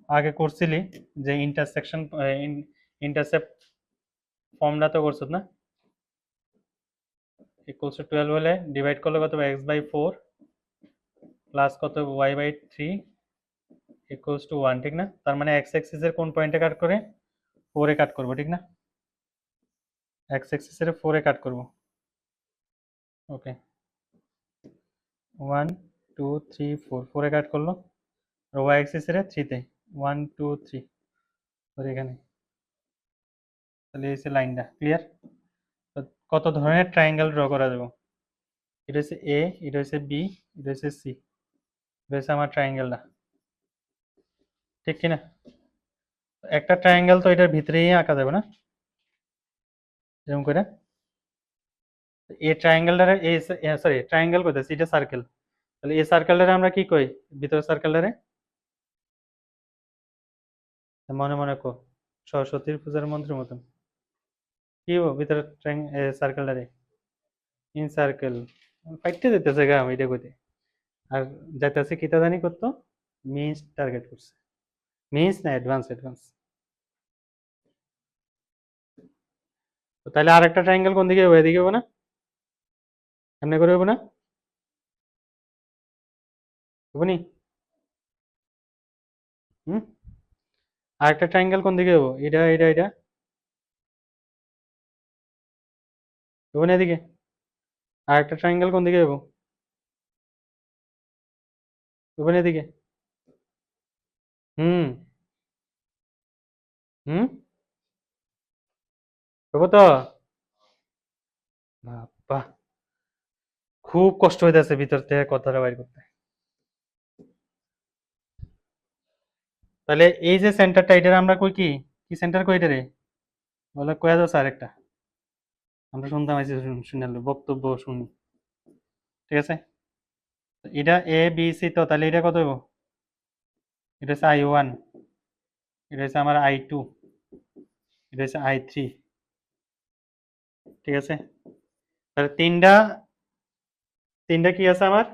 আগে করছিলি যে ইন্টারসেকশন ইন্টারসেপ্ট ফর্মটা তো করছত না, ইকুয়ালস টু 12 হলে ডিভাইড করলে কত হবে x/4 প্লাস কত হবে y/3 ইকুয়ালস টু 1, ঠিক না? তার মানে x অ্যাক্সিস এর কোন পয়েন্টে কাট করে 4 এ কাট করব, ঠিক না? x অ্যাক্সিস এর 4 এ কাট করব। ওকে 1 2 3 4 4 এ কাট করলো, আর y অ্যাক্সিস এর 3 তে 1 2 3 ধরে এখানে। তাহলে এই লাইনটা ক্লিয়ার। কত ধরনের ট্রায়াঙ্গেল ড্র করা যাবে? এটা হচ্ছে এ, এটা হচ্ছে বি, এটা হচ্ছে সি, এটা হচ্ছে আমার ট্রায়াঙ্গেলটা, ঠিক কিনা? একটা ট্রায়াঙ্গেল তো এটার ভিতরেই আঁকা যাবে না, যেমন করে এই ট্রায়াঙ্গেলটারে এই সরি ট্রায়াঙ্গেল কইতেছি, এটা সার্কেল। তাহলে এই সার্কেলটারে আমরা কি কই? ভিতরের সার্কেলটারে মনে মনে কো, সরস্বতীর পূজার মন্ত্রের মতন কি হবো ভিতরের সার্কেলটারে? ইন সার্কেল ফাইটতে যেতেছে গা আমি এটা কইতে, আর যাইতেছে কিতা জানি করতো, মিন্স টার্গেট করছে, মিন্স না অ্যাডভান্স অ্যাডভান্স। তাহলে আরেকটা ট্রায়াঙ্গেল কোন দিকে হবে? এদিকে হবে না? এমনি করে হবে না? হবে নি? হুম, আরেকটা ট্রায়াঙ্গেল কোন দিকে হবো? এটা এটা এটা হবে না এদিকে? আরেকটা ট্রায়াঙ্গেল কোন দিকে হবো? হবে না এদিকে? হুম হুম হবো তো। বাহ, খুব কষ্ট হইতেছে ভিতর থেকে কথাটা বাইর করতে। তাহলে এই যে সেন্টারটা, এটার আমরা কই কি কি সেন্টার কই এটারে? বলে কয়া যাচ্ছে আরেকটা, আমরা শুনতাম আইসি, শুনে বক্তব্য শুনি, ঠিক আছে? এটা এ বি সি, তো তাহলে এটা কত হইব? এটা হচ্ছে I1, এটা হচ্ছে আমার I2, এটা হচ্ছে I3, ঠিক আছে? তাহলে তিনটা তিনটা কি আছে আমার?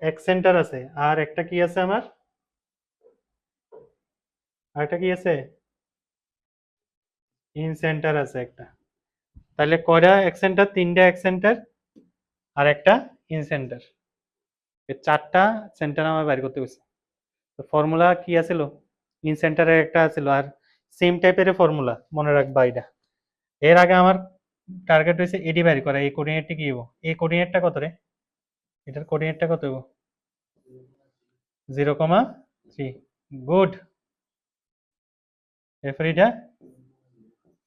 এক সেন্টার আছে, আর একটা কি আছে আমার? আর একটা কি আছে? ইন সেন্টার আছে একটা। তাহলে কয়টা এক সেন্টার? তিনটা এক সেন্টার আর একটা ইন সেন্টার, এই চারটা সেন্টার আমার বাইর করতে গেছে। তো ফর্মুলা কি আছিল? ইন সেন্টারের একটা আছিল, আর সেম টাইপের ফর্মুলা মনে রাখবা এটা। এর আগে আমার টার্গেট হয়েছে এডি বাইর করা। এই কোঅর্ডিনেটটা কি হবো? এই কোঅর্ডিনেটটা কত রে? এটার কোঅর্ডিনেটটা কত হবো? 0,3। গুড। এরপর এটা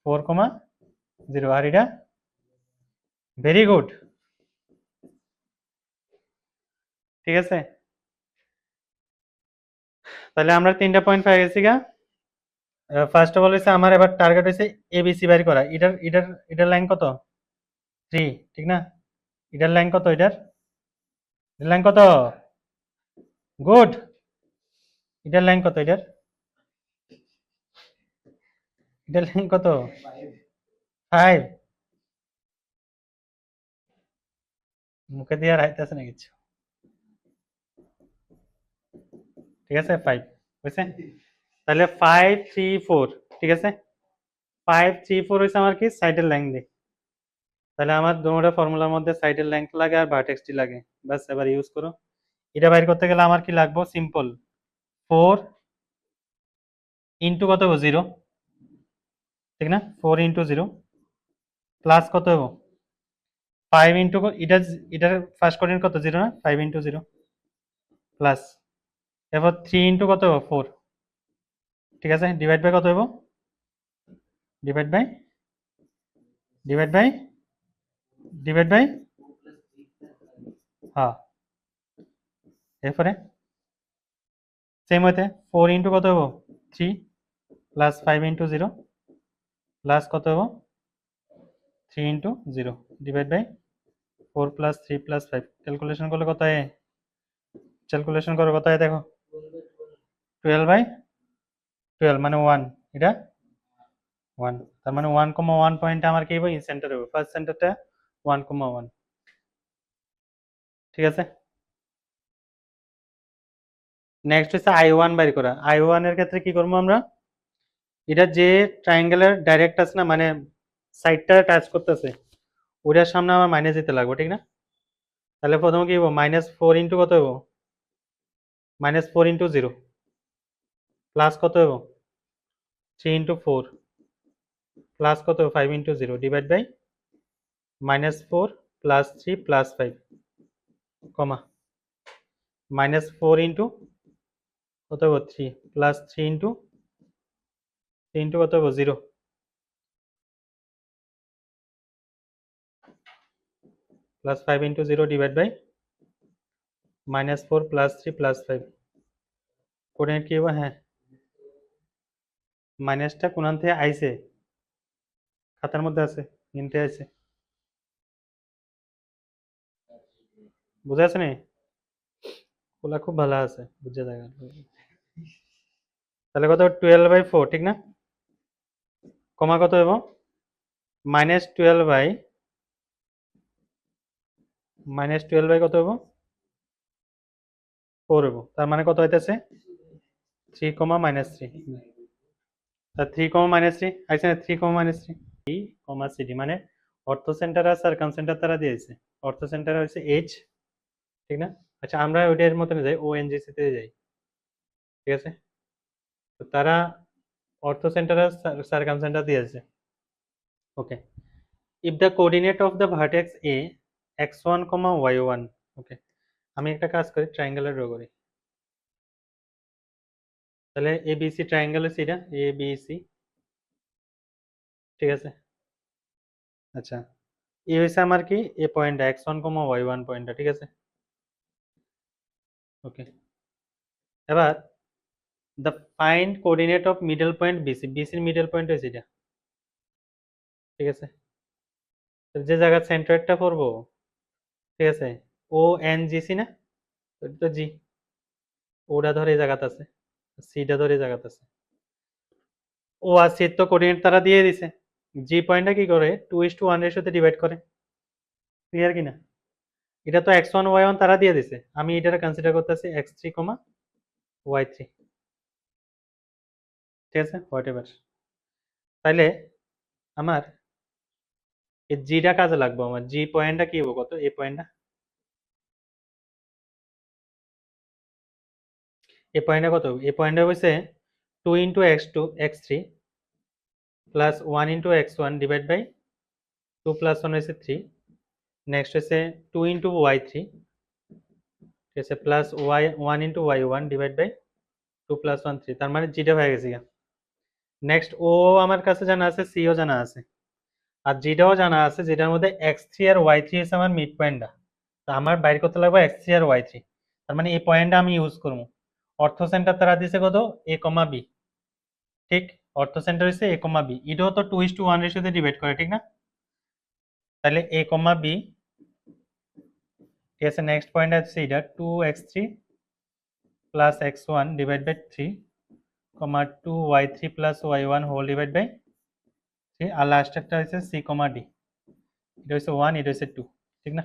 4,0, আর এটা ভেরি গুড, ঠিক আছে? তাহলে আমরা তিনটা পয়েন্ট পেয়ে গেছি গা। ফার্স্ট অফ অল হচ্ছে আমার এবার টার্গেট হচ্ছে এবিসি বাইর করা। এটার লাইন কত? 3, ঠিক না? এটার লাইন কত? এটার লাইন কত? গুড। এটার লাইন কত? এটার লাইন কত? 5। মুখে দিয়ে আর হাইতেছে না কিছু, ঠিক আছে? 5 বুঝছে? তাহলে 5 3 4, ঠিক আছে? 5 3 4 হচ্ছে আমার কি সাইডের লেংথ দিয়ে। তাহলে আমার দুটোটা ফর্মুলার মধ্যে সাইডের লেংথ লাগে আর ভার্টেক্সটি লাগে, বাস এবার ইউজ করো। এটা বাইর করতে গেলে আমার কি লাগবে? সিম্পল, 4 ইন্টু কত হবো? 0, ঠিক না? 4 ইন্টু 0 প্লাস কত হবো? 5 ইন্টু এটার ফার্স্ট কোঅর্ডিনেট কত? 0 না? 5 ইন্টু 0 প্লাস, এরপর 3 ইন্টু কত হবো? 4, ঠিক আছে? ডিভাইড বাই কত হবো? Divide by divide by divide by হ্যাঁ। এরপরে সেম হইতে 4 ইন্টু কত হবো? 3 প্লাস 5 ইন্টু 0 প্লাস কত হবো? 3 into 0 divide by 4 plus 3 plus 5। Calculation করলে কত হয়? ক্যালকুলেশন করো কত হয় দেখো। 12/12 মানে 1, এটা 1, তার মানে 1,1 পয়েন্ট আমার কি হবে? ইন সেন্টার হবে। ফার্স্ট সেন্টারটা 1,1, ঠিক আছে? নেক্সট হচ্ছে I1 বের করা। I1 এর ক্ষেত্রে কি করবো আমরা, এটা যে ট্রায়াঙ্গেলের ডাইরেক্ট আছে না, মানে সাইডটা টাচ করতেছে, ওটার সামনে আমার মাইনাস দিতে লাগবে, ঠিক না? তাহলে প্রথমে কি হবো, -4 ইন্টু কত হবো, -4 ইন্টু 0 প্লাস কত হবো, 3 ইন্টু 4 প্লাস কত, 5 into 0 divide by -4 plus 3 plus 5 comma -4 into কত হবো 3 প্লাস 3 ইন্টু কত হবো 0 plus 5 into 0 divide by -4 plus 3 plus 5 coordinate কি হবো, হ্যাঁ মাইনাসটা কোনান থেকে আইছে, খাতার মধ্যে আছে, নিতে আছে, বুঝা আছে নি, ওগুলা খুব ভালো আছে বুঝে দেখা। তাহলে কত 12/4, ঠিক না? কমা কত হবো, -12 বাই কত হবো 4 হবো, তার মানে কত হইতেছে 3, -3, 3, -3 আইছে না, 3, -3 E, CD মানে অর্থ সেন্টার আর সার্কামসেন্টার তারা দিয়েছে। অর্থ সেন্টার হচ্ছে H, ঠিক না? আচ্ছা আমরা ওইটার মতন যাই, ONGC তে যাই, ঠিক আছে? তো তারা অর্থ সেন্টার আর সার্কামসেন্টার দিয়েছে। ওকে, if the coordinate of the vertex A x1, y1, ওকে, আমি একটা কাজ করি, ট্রায়াঙ্গেলের ড্র করি। তাহলে ABC ট্রায়াঙ্গেল হচ্ছে এটা, ABC, ঠিক আছে? আচ্ছা, এ হচ্ছে আমার কি, এ পয়েন্টটা x1, y1 পয়েন্টটা, ঠিক আছে? ওকে, এবার the find coordinate of middle point BC, BCর মিডল পয়েন্ট হচ্ছে এটা, ঠিক আছে? যে জায়গা সেন্টারটা পড়বো, ঠিক আছে, ONGC না, ওটা তো জি, ওটা ধরে এই জায়গাতে আছে, সিটা ধরে এই জায়গাতে আছে, ও আর সি তো কোঅর্ডিনেট তারা দিয়ে দিছে, জি পয়েন্টটা কি করে 2:1 রেশিওতে ডিভাইড করে, ক্লিয়ার কিনা? এটা তো x1 y1 তারা দিয়ে দিছে, আমি এটা কনসিডার করতেছি x3, y3, ঠিক আছে, হোয়াট এভার। তাইলে আমার এই জিটা কাজে লাগবে, আমার জি পয়েন্টটা কি হবো, কত, এ পয়েন্টটা, এ পয়েন্টটা কত, এ পয়েন্টটা হচ্ছে 2 into x3 plus 1 into x1 divide by 2 plus 1 হচ্ছে 3, নেক্সট হচ্ছে 2 ইন্টু y3, ঠিক আছে, plus 1 into y1 divide by 2 plus 1 3, তার মানে জিটা হয়ে গেছে। নেক্সট ও আমার কাছে জানা আছে, সিও জানা আছে, আর জিটাও জানা আছে, যেটার মধ্যে x3 আর y3 হচ্ছে আমার মিড পয়েন্টটা, তো আমার বাইর করতে লাগবে x3 আর y3, তার মানে এই পয়েন্টটা আমি ইউজ করবো। অর্থ সেন্টার তারা দিছে কত, a, b, ঠিক, অর্থ সেন্টার হচ্ছে a, b, এটাও তো 2:1 রেশিওতে ডিভাইড করে, ঠিক না? তাহলে a, b, ঠিক আছে, নেক্সট পয়েন্ট আছে এটা 2x3 plus x1 divide by 3, 2y3 plus y1 whole divide by 3, আর লাস্ট একটা হচ্ছে c, d, এটা হচ্ছে 1, এটা হচ্ছে 2, ঠিক না?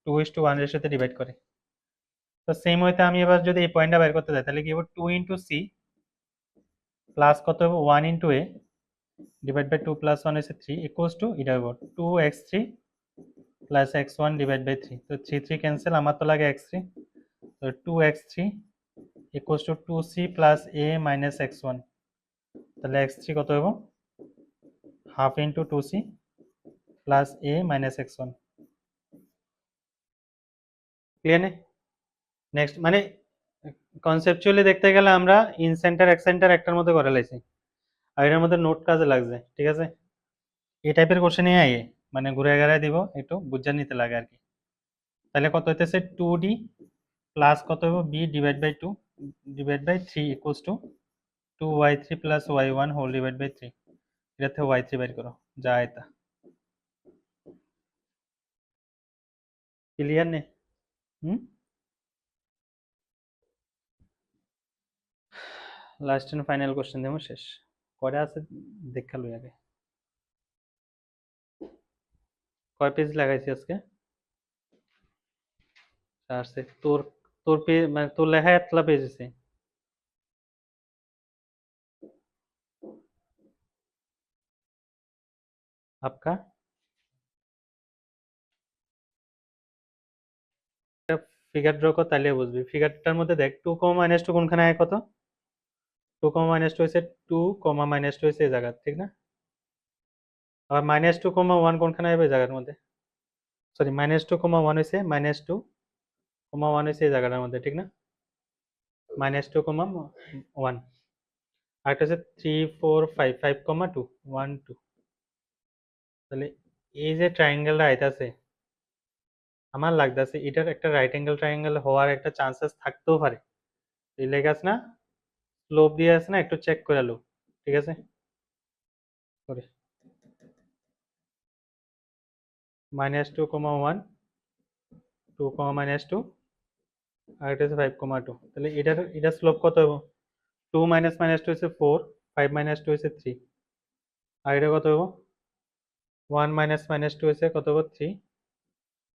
2:1 রেশিওতে ডিভাইড করে। তো সেম ওয়েতে আমি এবার যদি এই পয়েন্টটা বের করতে যাই, তাহলে কি হবে 2 ইন্টু সি প্লাস কত হবে 1 into a divide by 2 plus 1 হচ্ছে 3 ইকুয়ালস টু, এটা হবে 2x3 plus x1 divide by 3, তো 3 3 ক্যান্সেল, আমার তো লাগে x3, তো 2x3 equals to 2c plus a minus x1, তাহলে x3 কত হবে, half into 2c plus a minus x1, clear নেই? নেক্সট মানে কনসেপচুয়ালি দেখতে গেলে আমরা ইন সেন্টার এক্স সেন্টার একটার মধ্যে করে লাইছি, আর এটার মধ্যে নোট কাজে লাগছে, ঠিক আছে? এই টাইপের কোশ্চেনই আগে মানে ঘুরে ঘেরায় দিব, একটু বুঝে নিতে লাগে আর কি। তাহলে কত হইতেছে 2d প্লাস কত হবে b divide by 2 divide by 3 equals to 2y3 plus y1 whole divide by 3, এটা থেকে y3 বের করো, যা এটা ক্লিয়ার নেই? হুম, লাস্ট এন্ড ফাইনাল কোশ্চেন দেবো, শেষ কয়টা আছে দেখা লই আগে, কয় পেজ লাগাইছি আজকে, আসছে তোর, তোর পেজ মানে তোর লেখা এতলা পেজ আছে, आपका ফিগার ড্র কর তাহলে বুঝবি ফিগারটার মধ্যে দেখ 2 কমা মাইনাস 2 কোনখানে আয় কত 2 কমা মাইনাস 2 হইছে 2 কমা মাইনাস 2 হইছে এই জায়গা ঠিক না আর মাইনাস 2 কমা 1 কোনখানে আইবে এই জায়গার মধ্যে সরি মাইনাস 2 কমা 1 হইছে মাইনাস 2 কমা 1 হইছে এই জায়গাটার মধ্যে ঠিক না মাইনাস 2 কমা 1 আর একটা হচ্ছে 3 4 5 5 কমা 2 1 2 তাহলে এই যে ট্রায়াঙ্গেলটা আইতাছে আমার লাগতেছে এটার একটা রাইট অ্যাঙ্গেল ট্রায়াঙ্গেল হওয়ার একটা চান্সেস থাকতেও পারে এই লেগে আছে না স্লোপ দিয়ে আছে না একটু চেক করে লো ঠিক আছে সরি মাইনাস 2 কমা 1 2 কমা মাইনাস 2 আর এটা হচ্ছে 5 কমা 2 তাহলে এটার স্লোপ কত হবে 2 মাইনাস মাইনাস 2 হচ্ছে 4 5 মাইনাস 2 হচ্ছে 3 আর এটা কত হবে 1 মাইনাস মাইনাস 2 হচ্ছে কত হবে 3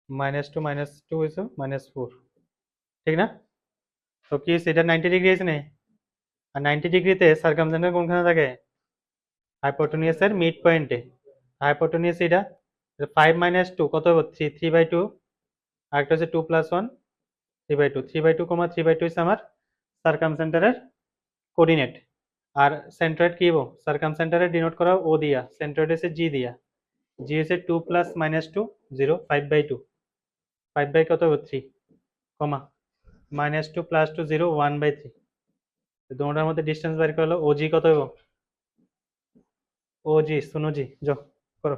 মাইনাস 2 হচ্ছে মাইনাস 4 ঠিক না তো কি এটা 90 ডিগ্রি আছে না আর 90 ডিগ্রিতে সার্কামটেন্স কোনখানে থাকে হাইপোটেনিয়াসের মিড পয়েন্টে হাইপোটেনিয়াস এটা 5 মাইনাস 2 কত হবে 3 3/2 আর একটা হচ্ছে 2 প্লাস 1 3/2 3/2 কমা 3/2 হচ্ছে আমার সার্কামসেন্টারের কোঅর্ডিনেট আর সেন্ট্রয়েড কি হবো সার্কামসেন্টারে ডিনোট করা ও দিয়া সেন্ট্রয়েড হচ্ছে জি দিয়া জি হচ্ছে 2 প্লাস মাইনাস 2 0 5/2 5 বাই কত হবে 3 কমা মাইনাস 2 প্লাস 2 0 1/3 দুটোটার মধ্যে ডিস্টেন্স বের করলো ওজি কত হবে ওজি শুনো জি যাও করো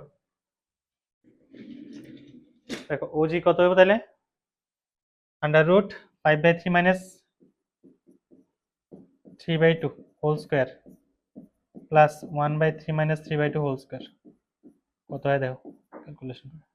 দেখো ওজি কত হবে তাহলে under root 5/3 minus 3/2 whole square plus 1/3 minus 3/2 whole square কত হয় দেখো ক্যালকুলেশন করে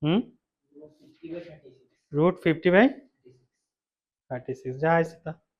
হুম রুট 50/36 যা আছে তা